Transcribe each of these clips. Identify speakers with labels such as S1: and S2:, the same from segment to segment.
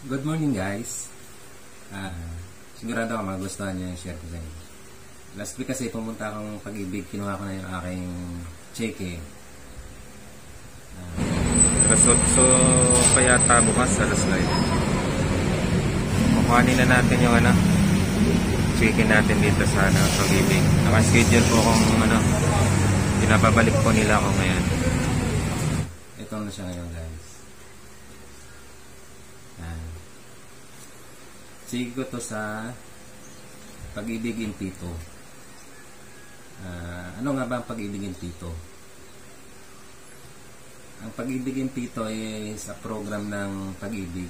S1: Good morning guys. Sigurado ako magustuhan niyo yung share ko sa inyo. Last week kasi pumunta akong Pag-ibig, kinuha ko na yung aking cheque.
S2: So kaya bukas alas 9. Kukuhanin na natin yung check-in natin dito sa Pag-ibig. Naka-schedule po kung pinapabalik po nila ako ngayon.
S1: Ito na siya ngayon guys. Sige ko to sa Pag-ibig in Pito. Ano nga ba ang Pag-ibig in Pito? Ang Pag-ibig in Pito is a program ng Pag-ibig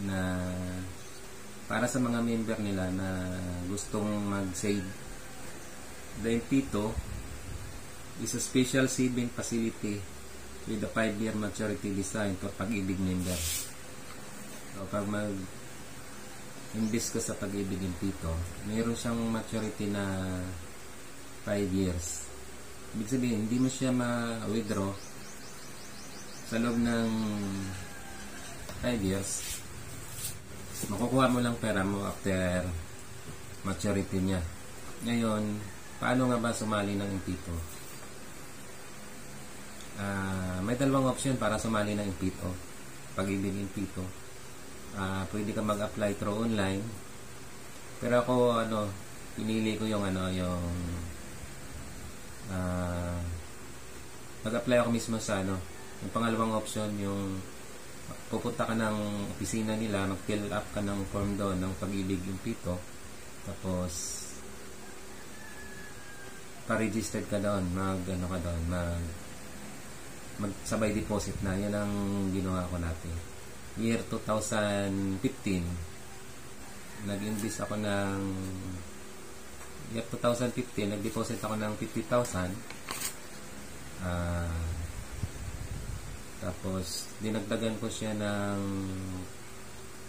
S1: na para sa mga member nila na gustong mag-save. The Pito is a special saving facility with a 5-year maturity design for Pag-ibig members. So, pag invest ko sa Pag-ibig in Pito, mayroon siyang maturity na 5 years. Ibig sabihin, hindi mo siya ma-withdraw sa loob ng 5 years. Makukuha mo lang pera mo after maturity niya. Ngayon, paano nga ba sumali ng Pito? May dalawang option para sumali ng Pito. Pag-ibig in Pito. Pwede ka mag-apply through online. Pero ako pinili ko yung mag-apply ako mismo sa yung pangalawang option, yung pupunta ka ng opisina nila, mag-fill up ka ng form doon ng Pag-ibig in Pito, tapos pa-registered ka doon, mag-sabay deposit na. Yan ang ginawa ko natin. Year 2015, nag-invest ako ng year 2015, nag-deposit ako ng 50,000. Tapos dinagdagan ko siya ng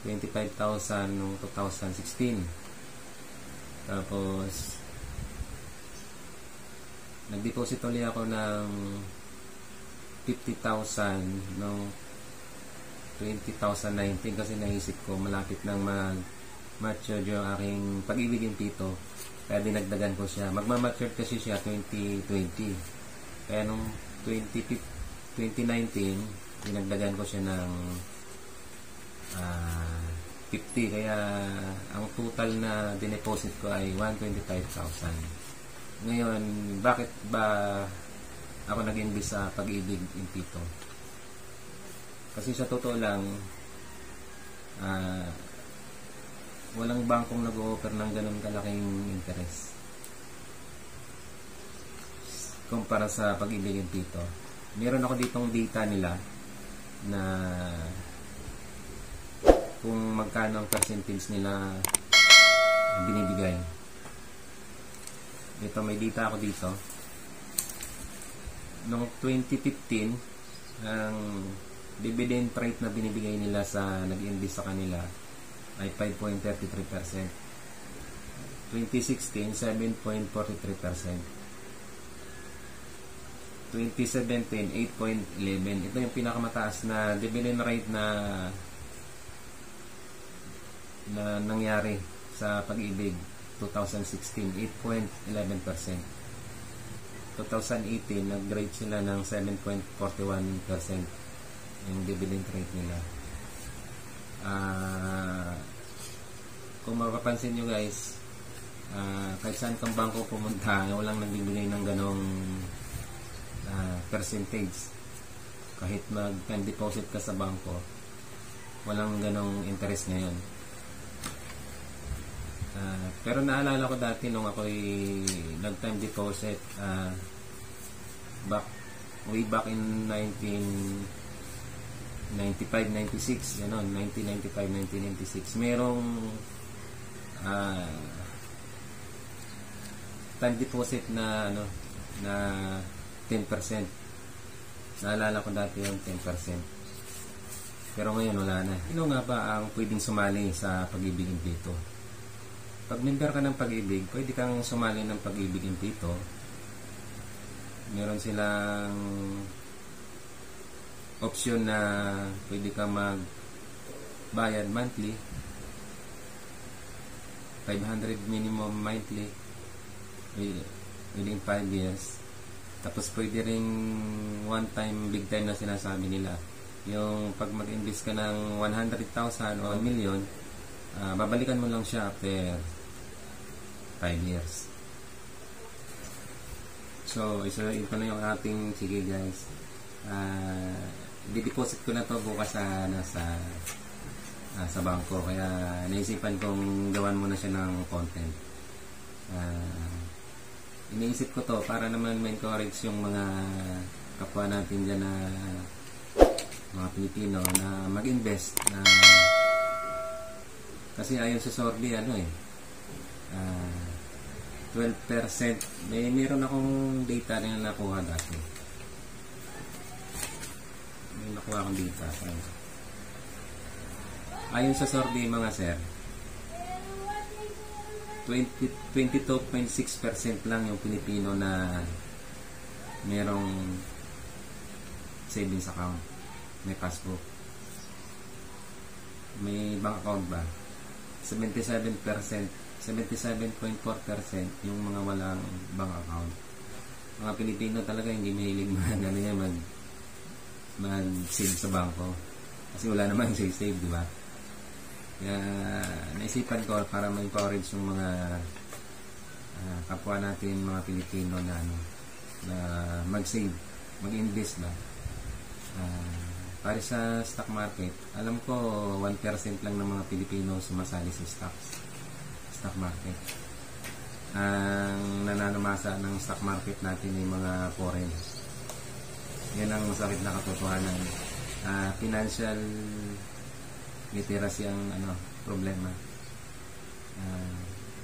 S1: 25,000 noong 2016. Tapos nag-deposit ulit ako ng 50,000 noong 2019 kasi naisip ko malapit nang mag-mature yung aking Pag-ibig in Pito, kaya dinagdagan ko siya. Magmamature kasi siya 2020, kaya nung 2019 dinagdagan ko siya ng 50, kaya ang total na dineposit ko ay 125,000. Ngayon, bakit ba ako nag-invest sa Pag-ibig in Pito? Kasi sa totoo lang, walang bangkong nag-o-offer ng ganun kalaking interest kumpara sa Pag-ibig in Pito. Meron ako ditong data nila na kung magkano ang percentage nila binibigay. Ito, may data ako dito. Noong 2015, ang dividend rate na binibigay nila sa nag-invest sa kanila ay 5.33%. 2016, 7.43%. 2017, 8.11%. Ito yung pinakamataas na dividend rate na nangyari sa Pag-ibig. 2016, 8.11%. 2018, nag-rate sila ng 7.41% yung dividend rate nila. Kung mapapansin nyo guys, kahit saan kang bangko pumunta, walang nagbibigay ng ganong percentage. Kahit mag-time deposit ka sa bangko, walang ganong interest ngayon. Pero naalala ko dati nung ako'y nag-time deposit way back in 1995-96, 1995-1996, merong time deposit na na 10%. Naalala ko dati yung 10%. Pero ngayon wala na. Ano nga ba ang pwedeng sumali sa Pag-ibig in Pito? Pag member ka ng Pag-ibig, pwede kang sumali ng Pag-ibig in Pito. Meron silang option na pwede ka bayad monthly, 500 minimum monthly within 5 years. Tapos pwede ring one time, big time na sinasabi nila. Yung pag mag-invest ka ng 100,000 o 1 million, babalikan mo lang siya after 5 years. So, ito na yung ating, sige guys, di-deposit ko na to bukas sa bangko. Kaya naisipan kong gawan mo na siya ng content. Iniisip ko to para naman ma-encourage yung mga kapwa natin dyan na mga Pilipino na mag-invest na, kasi ayon sa Sordi 12%. Meron akong data na nakuha dati. May nakuha akong data. Ayon sa Sordi mga sir, 22.6% lang yung Pilipino na merong savings account, may passbook, may bank account ba. 77.4% yung mga walang bank account. Mga Pilipino talaga hindi mahilig mag-save sa bangko kasi wala namang save, di ba? Kaya naisipan ko para ma-encourage yung mga kapwa natin, mga Pilipino na mag-save, mag-invest ba. Para sa stock market, alam ko 1% lang ng mga Pilipino sumasali sa stock market. Ang nananamasa ng stock market natin ay mga foreign. Yan ang masakit na katotohanan. Financial literacy ang problema.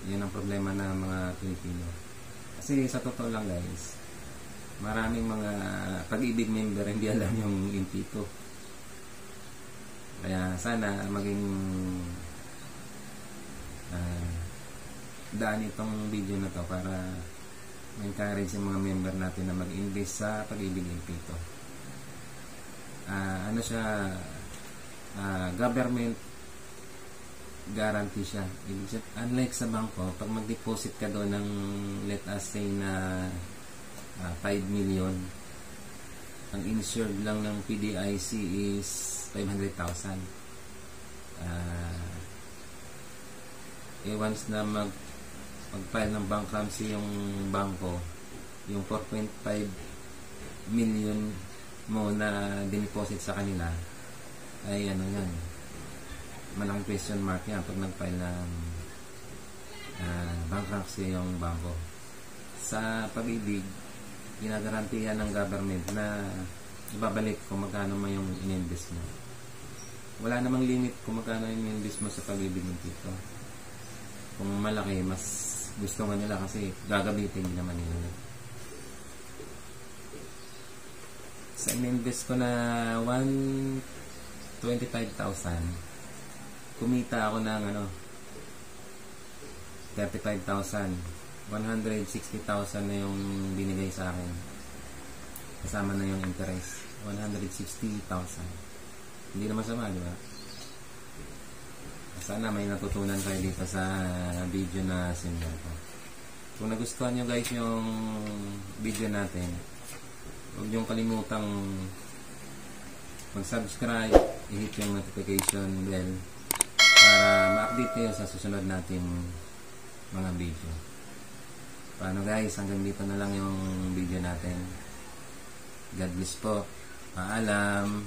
S1: Yan ang problema ng mga Pilipino. Kasi sa totoo lang guys, maraming mga Pag-ibig member hindi alam yung impito. Kaya sana maging daan itong video na to para ma-encourage yung mga member natin na mag-invest sa Pag-ibig impito. Government guarantee siya. Unlike sa bangko, pag mag-deposit ka doon ng let us say na 5 million, ang insured lang ng PDIC is 500,000. Once na mag-file ng bankruptcy yung bangko, yung 4.5 million mo na dineposit sa kanila ay yan, malaking question mark yan pag nag-file ng bankruptcy yung bangko. Sa Pag-ibig, ginagarantiyan ng government na ibabalik kung magkano man yung in-invest mo. Wala namang limit kung magkano yung in-invest mo sa Pag-ibig dito. Kung malaki, mas gusto nga nila kasi gagabitin naman nila. Sa in-invest ko na 25,000, kumita ako ng 35,000. 160,000 na yung binigay sa akin. Kasama na yung interest. 160,000. Hindi naman sama, di ba? Sana may natutunan kayo dito sa video na sinunod ko. Kung nagustuhan nyo guys yung video natin, huwag nyo kalimutang mag-subscribe, i-hit yung notification bell para ma-update kayo sa susunod nating mga video. Paano guys, hanggang dito na lang yung video natin. God bless po. Paalam.